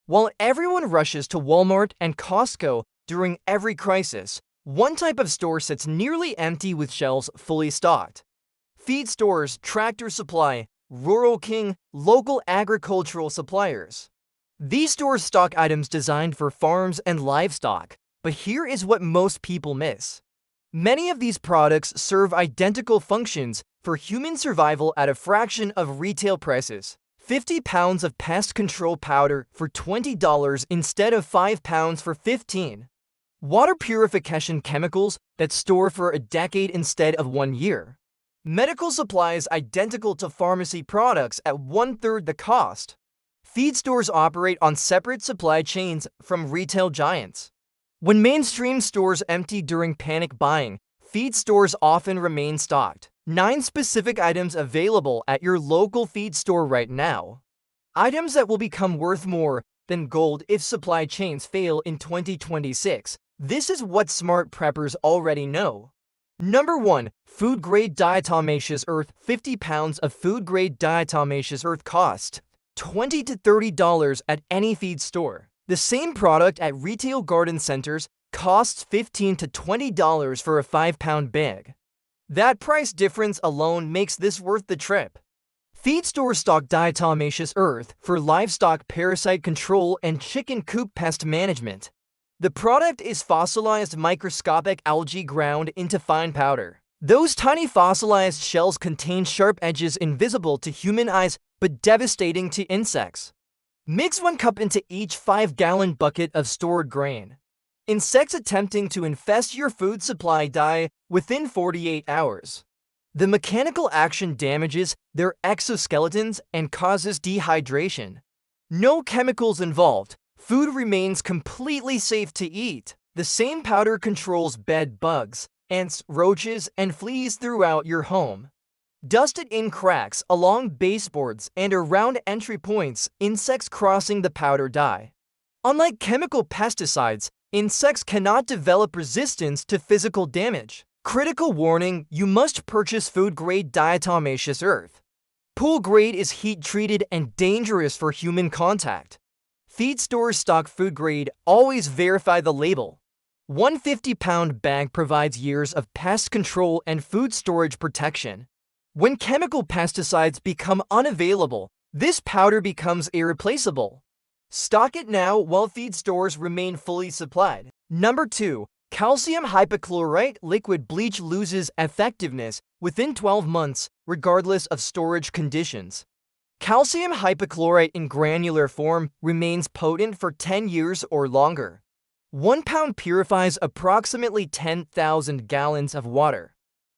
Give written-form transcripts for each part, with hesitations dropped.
While everyone rushes to Walmart and Costco during every crisis, one type of store sits nearly empty with shelves fully stocked. Feed stores, Tractor Supply, Rural King, local agricultural suppliers. These stores stock items designed for farms and livestock, but here is what most people miss. Many of these products serve identical functions for human survival at a fraction of retail prices. 50 pounds of pest control powder for $20 instead of 5 pounds for $15. Water purification chemicals that store for a decade instead of 1 year. Medical supplies identical to pharmacy products at 1/3 the cost. Feed stores operate on separate supply chains from retail giants. When mainstream stores empty during panic buying, feed stores often remain stocked. 9 specific items available at your local feed store right now. Items that will become worth more than gold if supply chains fail in 2026. This is what smart preppers already know. Number 1. Food-grade diatomaceous earth. 50 pounds of food-grade diatomaceous earth costs $20 to $30 at any feed store. The same product at retail garden centers costs $15 to $20 for a 5-pound bag. That price difference alone makes this worth the trip. Feed stores stock diatomaceous earth for livestock parasite control and chicken coop pest management. The product is fossilized microscopic algae ground into fine powder. Those tiny fossilized shells contain sharp edges invisible to human eyes but devastating to insects. Mix 1 cup into each 5-gallon bucket of stored grain. Insects attempting to infest your food supply die within 48 hours. The mechanical action damages their exoskeletons and causes dehydration. No chemicals involved. Food remains completely safe to eat. The same powder controls bed bugs, ants, roaches, and fleas throughout your home. Dusted in cracks along baseboards and around entry points, insects crossing the powder die. Unlike chemical pesticides, insects cannot develop resistance to physical damage. Critical warning: you must purchase food-grade diatomaceous earth. Pool-grade is heat-treated and dangerous for human contact. Feed stores stock food-grade. Always verify the label. 150-pound bag provides years of pest control and food storage protection. When chemical pesticides become unavailable, this powder becomes irreplaceable. Stock it now while feed stores remain fully supplied. Number 2. Calcium hypochlorite liquid bleach loses effectiveness within 12 months, regardless of storage conditions. Calcium hypochlorite in granular form remains potent for 10 years or longer. 1 pound purifies approximately 10,000 gallons of water.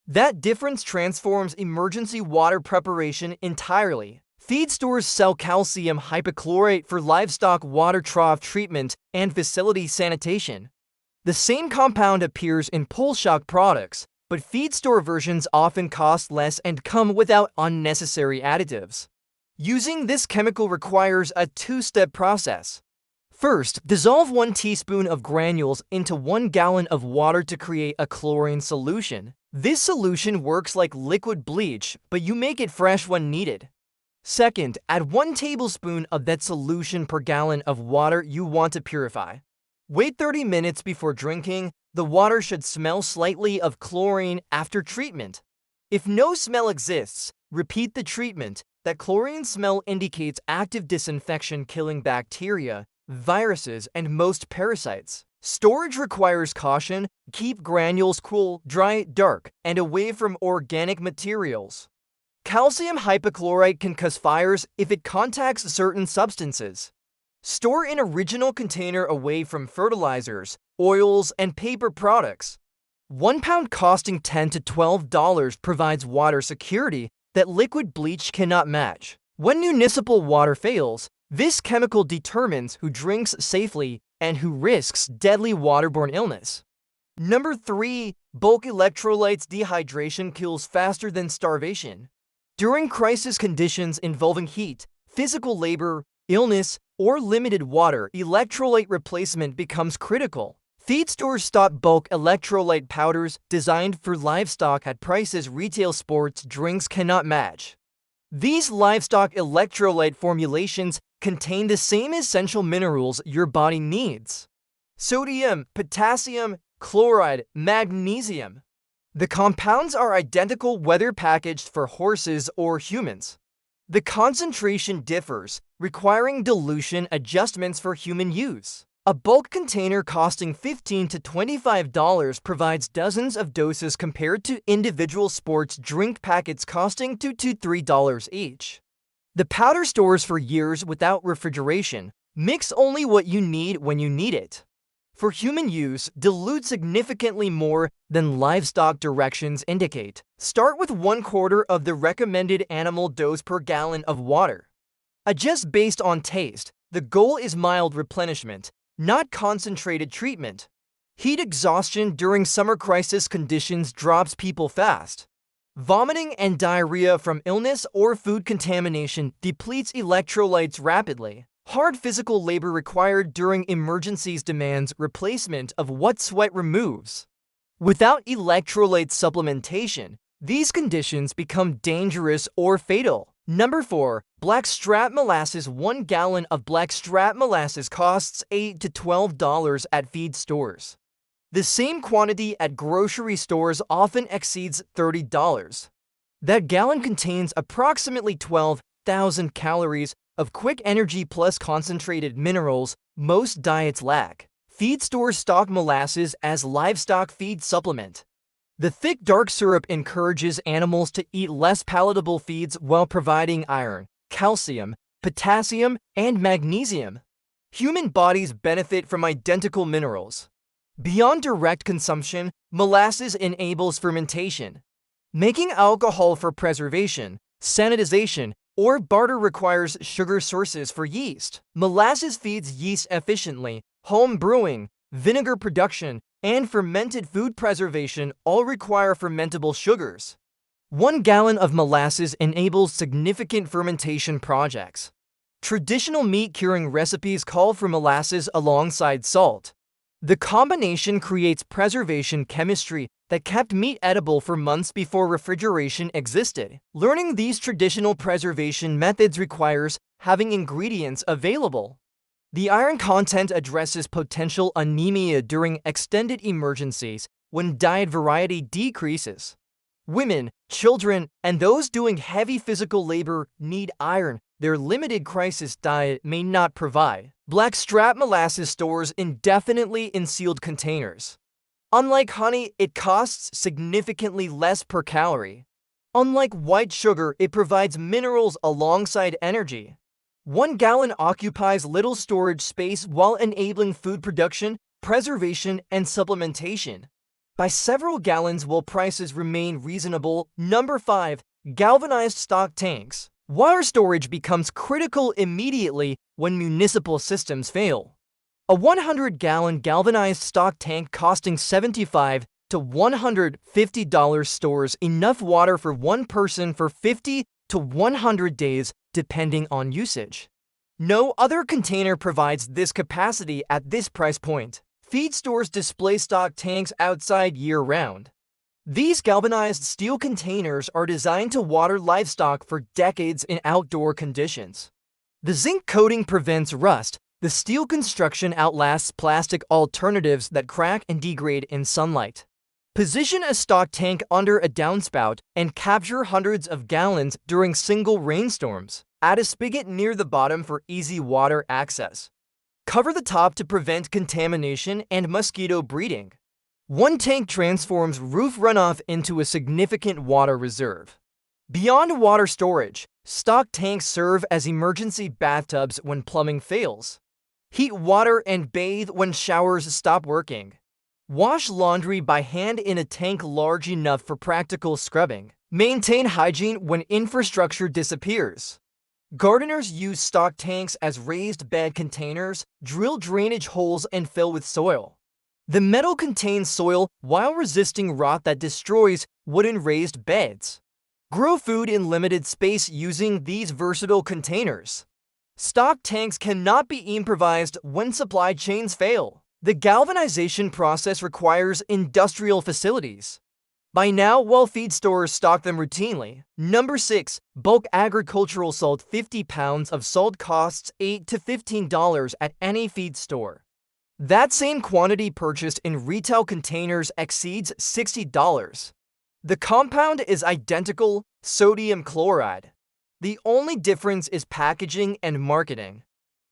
That difference transforms emergency water preparation entirely. Feed stores sell calcium hypochlorite for livestock water trough treatment and facility sanitation. The same compound appears in pole shock products, but feed store versions often cost less and come without unnecessary additives. Using this chemical requires a 2-step process. First, dissolve 1 teaspoon of granules into 1 gallon of water to create a chlorine solution. This solution works like liquid bleach, but you make it fresh when needed. Second, add 1 tablespoon of that solution per gallon of water you want to purify. Wait 30 minutes before drinking. The water should smell slightly of chlorine after treatment. If no smell exists, repeat the treatment. That chlorine smell indicates active disinfection, killing bacteria, viruses, and most parasites. Storage requires caution. Keep granules cool, dry, dark, and away from organic materials. Calcium hypochlorite can cause fires if it contacts certain substances. Store in original container away from fertilizers, oils, and paper products. 1 pound costing $10 to $12 provides water security that liquid bleach cannot match. When municipal water fails, this chemical determines who drinks safely and who risks deadly waterborne illness. Number 3. Bulk electrolytes. Dehydration kills faster than starvation. During crisis conditions involving heat, physical labor, illness, or limited water, electrolyte replacement becomes critical. Feed stores stock bulk electrolyte powders designed for livestock at prices retail sports drinks cannot match. These livestock electrolyte formulations contain the same essential minerals your body needs: sodium, potassium, chloride, magnesium. The compounds are identical whether packaged for horses or humans. The concentration differs, requiring dilution adjustments for human use. A bulk container costing $15 to $25 provides dozens of doses compared to individual sports drink packets costing $2 to $3 each. The powder stores for years without refrigeration. Mix only what you need when you need it. For human use, dilute significantly more than livestock directions indicate. Start with 1/4 of the recommended animal dose per gallon of water. Adjust based on taste. The goal is mild replenishment, not concentrated treatment. Heat exhaustion during summer crisis conditions drops people fast. Vomiting and diarrhea from illness or food contamination depletes electrolytes rapidly. Hard physical labor required during emergencies demands replacement of what sweat removes. Without electrolyte supplementation, these conditions become dangerous or fatal. Number 4. Blackstrap molasses. 1 gallon of blackstrap molasses costs $8 to $12 at feed stores. The same quantity at grocery stores often exceeds $30. That gallon contains approximately 12,000 calories of quick energy plus concentrated minerals most diets lack. Feed stores stock molasses as livestock feed supplement. The thick dark syrup encourages animals to eat less palatable feeds while providing iron, calcium, potassium, and magnesium. Human bodies benefit from identical minerals. Beyond direct consumption, molasses enables fermentation. Making alcohol for preservation, sanitization, or barter requires sugar sources for yeast. Molasses feeds yeast efficiently. Home brewing, vinegar production, and fermented food preservation all require fermentable sugars. 1 gallon of molasses enables significant fermentation projects. Traditional meat curing recipes call for molasses alongside salt. The combination creates preservation chemistry that kept meat edible for months before refrigeration existed. Learning these traditional preservation methods requires having ingredients available. The iron content addresses potential anemia during extended emergencies when diet variety decreases. Women, children, and those doing heavy physical labor need iron their limited crisis diet may not provide. Blackstrap molasses stores indefinitely in sealed containers. Unlike honey, it costs significantly less per calorie. Unlike white sugar, it provides minerals alongside energy. 1 gallon occupies little storage space while enabling food production, preservation, and supplementation. By several gallons will prices remain reasonable. Number 5. Galvanized stock tanks. Water storage becomes critical immediately when municipal systems fail. A 100-gallon galvanized stock tank costing $75 to $150 stores enough water for one person for 50 to 100 days, depending on usage. No other container provides this capacity at this price point. Feed stores display stock tanks outside year-round. These galvanized steel containers are designed to water livestock for decades in outdoor conditions. The zinc coating prevents rust. The steel construction outlasts plastic alternatives that crack and degrade in sunlight. Position a stock tank under a downspout and capture hundreds of gallons during single rainstorms. Add a spigot near the bottom for easy water access. Cover the top to prevent contamination and mosquito breeding. 1 tank transforms roof runoff into a significant water reserve. Beyond water storage, stock tanks serve as emergency bathtubs when plumbing fails. Heat water and bathe when showers stop working. Wash laundry by hand in a tank large enough for practical scrubbing. Maintain hygiene when infrastructure disappears. Gardeners use stock tanks as raised bed containers, drill drainage holes, and fill with soil. The metal contains soil while resisting rot that destroys wooden raised beds. Grow food in limited space using these versatile containers. Stock tanks cannot be improvised when supply chains fail. The galvanization process requires industrial facilities. By now, well, feed stores stock them routinely. Number 6. Bulk agricultural salt. 50 pounds of salt costs $8 to $15 at any feed store. That same quantity purchased in retail containers exceeds $60. The compound is identical: sodium chloride. The only difference is packaging and marketing.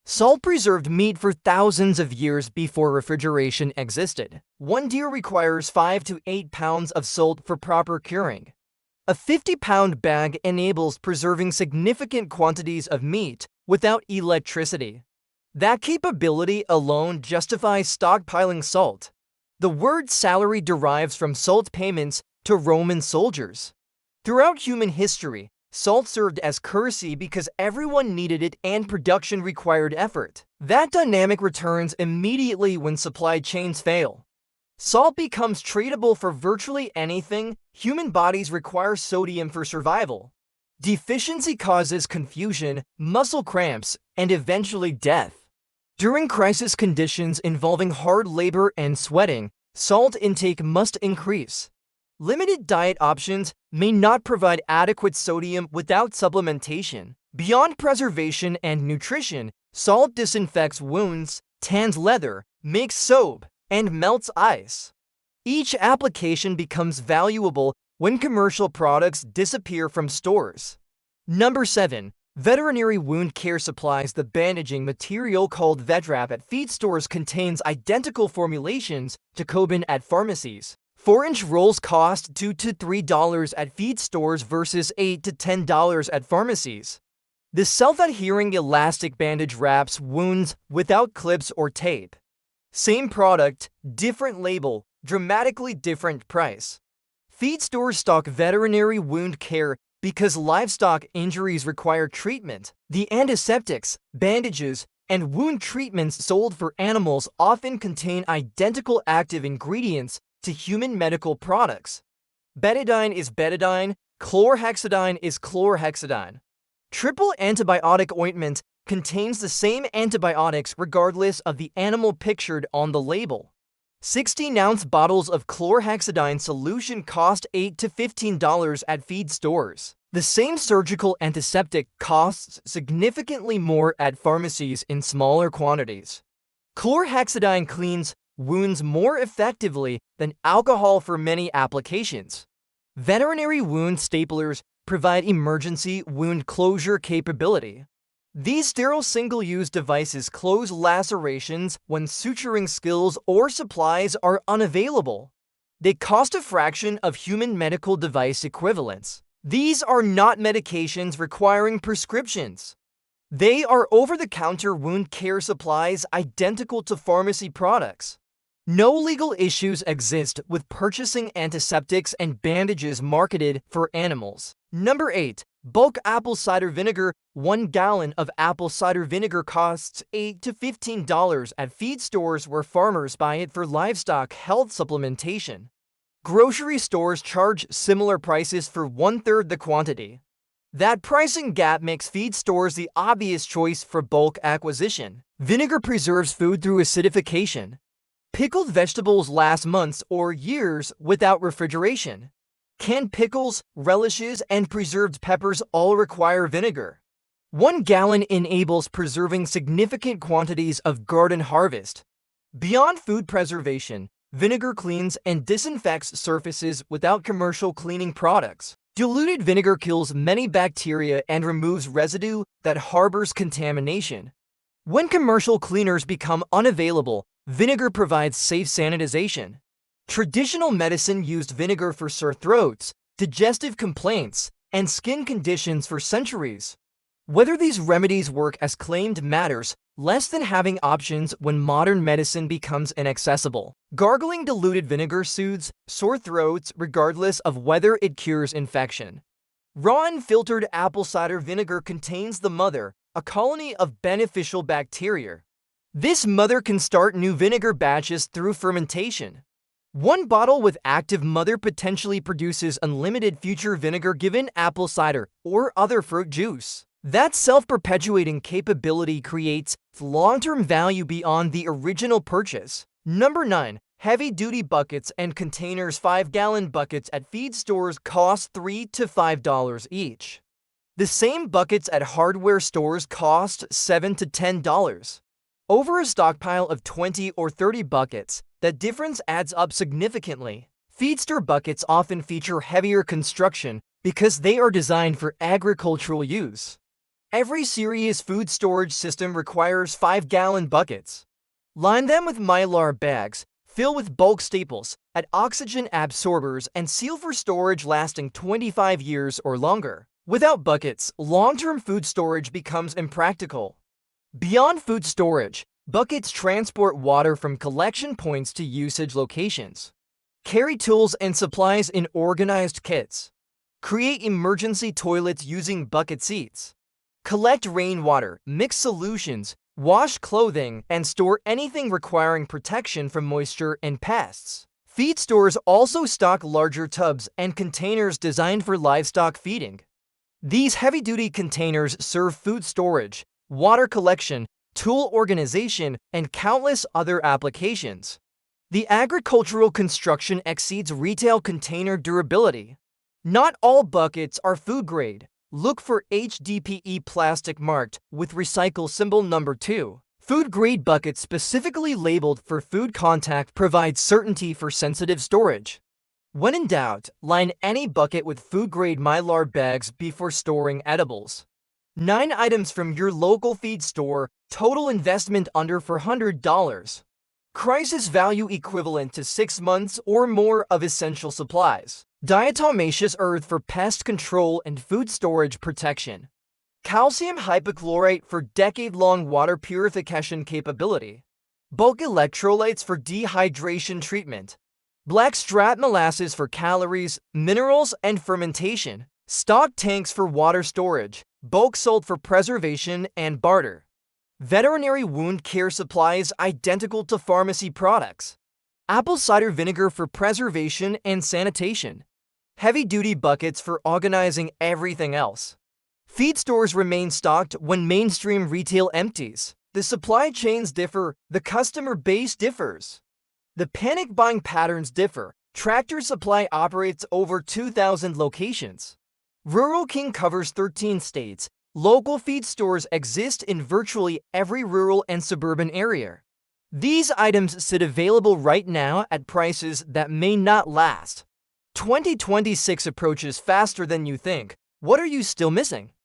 Salt preserved meat for thousands of years before refrigeration existed. One deer requires 5 to 8 pounds of salt for proper curing. A 50-pound bag enables preserving significant quantities of meat without electricity. That capability alone justifies stockpiling salt. The word salary derives from salt payments to Roman soldiers. Throughout human history, salt served as currency because everyone needed it and production required effort. That dynamic returns immediately when supply chains fail. Salt becomes tradable for virtually anything. Human bodies require sodium for survival. Deficiency causes confusion, muscle cramps, and eventually death. During crisis conditions involving hard labor and sweating, salt intake must increase. Limited diet options may not provide adequate sodium without supplementation. Beyond preservation and nutrition, salt disinfects wounds, tans leather, makes soap, and melts ice. Each application becomes valuable when commercial products disappear from stores. Number 7. Veterinary wound care supplies. The bandaging material called Vetrap at feed stores contains identical formulations to Coban at pharmacies. 4-inch rolls cost $2 to $3 at feed stores versus $8 to $10 at pharmacies. The self-adhering elastic bandage wraps wounds without clips or tape. Same product, different label, dramatically different price. Feed stores stock veterinary wound care because livestock injuries require treatment. The antiseptics, bandages, and wound treatments sold for animals often contain identical active ingredients to human medical products. Betadine is betadine, chlorhexidine is chlorhexidine. Triple antibiotic ointment contains the same antibiotics regardless of the animal pictured on the label. 16-ounce bottles of chlorhexidine solution cost $8 to $15 at feed stores. The same surgical antiseptic costs significantly more at pharmacies in smaller quantities. Chlorhexidine cleans wounds more effectively than alcohol for many applications. Veterinary wound staplers provide emergency wound closure capability. These sterile single-use devices close lacerations when suturing skills or supplies are unavailable. They cost a fraction of human medical device equivalents. These are not medications requiring prescriptions. They are over-the-counter wound care supplies identical to pharmacy products. No legal issues exist with purchasing antiseptics and bandages marketed for animals. Number 8. Bulk apple cider vinegar. 1 gallon of apple cider vinegar costs $8 to $15 at feed stores where farmers buy it for livestock health supplementation. Grocery stores charge similar prices for 1/3 the quantity. That pricing gap makes feed stores the obvious choice for bulk acquisition. Vinegar preserves food through acidification. Pickled vegetables last months or years without refrigeration. Canned pickles, relishes, and preserved peppers all require vinegar. 1 gallon enables preserving significant quantities of garden harvest. Beyond food preservation, vinegar cleans and disinfects surfaces without commercial cleaning products. Diluted vinegar kills many bacteria and removes residue that harbors contamination. When commercial cleaners become unavailable, vinegar provides safe sanitization. Traditional medicine used vinegar for sore throats, digestive complaints, and skin conditions for centuries. Whether these remedies work as claimed matters less than having options when modern medicine becomes inaccessible. Gargling diluted vinegar soothes sore throats regardless of whether it cures infection. Raw unfiltered apple cider vinegar contains the mother, a colony of beneficial bacteria. This mother can start new vinegar batches through fermentation. 1 bottle with active mother potentially produces unlimited future vinegar given apple cider or other fruit juice. That self-perpetuating capability creates long-term value beyond the original purchase. Number 9. Heavy-duty buckets and containers 5-gallon buckets at feed stores cost $3 to $5 each. The same buckets at hardware stores cost $7 to $10. Over a stockpile of 20 or 30 buckets, that difference adds up significantly. Feed store buckets often feature heavier construction because they are designed for agricultural use. Every serious food storage system requires 5-gallon buckets. Line them with mylar bags, fill with bulk staples, add oxygen absorbers, and seal for storage lasting 25 years or longer. Without buckets, long-term food storage becomes impractical. Beyond food storage, buckets transport water from collection points to usage locations. Carry tools and supplies in organized kits. Create emergency toilets using bucket seats. Collect rainwater, mix solutions, wash clothing, and store anything requiring protection from moisture and pests. Feed stores also stock larger tubs and containers designed for livestock feeding. These heavy-duty containers serve food storage, water collection, tool organization, and countless other applications. The agricultural construction exceeds retail container durability. Not all buckets are food grade. Look for HDPE plastic marked with recycle symbol number 2. Food grade buckets specifically labeled for food contact provide certainty for sensitive storage. When in doubt, line any bucket with food grade mylar bags before storing edibles. 9 items from your local feed store, total investment under $400. Crisis value equivalent to 6 months or more of essential supplies. Diatomaceous earth for pest control and food storage protection. Calcium hypochlorite for decade-long water purification capability. Bulk electrolytes for dehydration treatment. Blackstrap molasses for calories, minerals, and fermentation. Stock tanks for water storage. Bulk salt for preservation and barter. Veterinary wound care supplies identical to pharmacy products. Apple cider vinegar for preservation and sanitation. Heavy-duty buckets for organizing everything else. Feed stores remain stocked when mainstream retail empties. The supply chains differ, the customer base differs. The panic buying patterns differ. Tractor Supply operates over 2,000 locations. Rural King covers 13 states. Local feed stores exist in virtually every rural and suburban area. These items sit available right now at prices that may not last. 2026 approaches faster than you think. What are you still missing?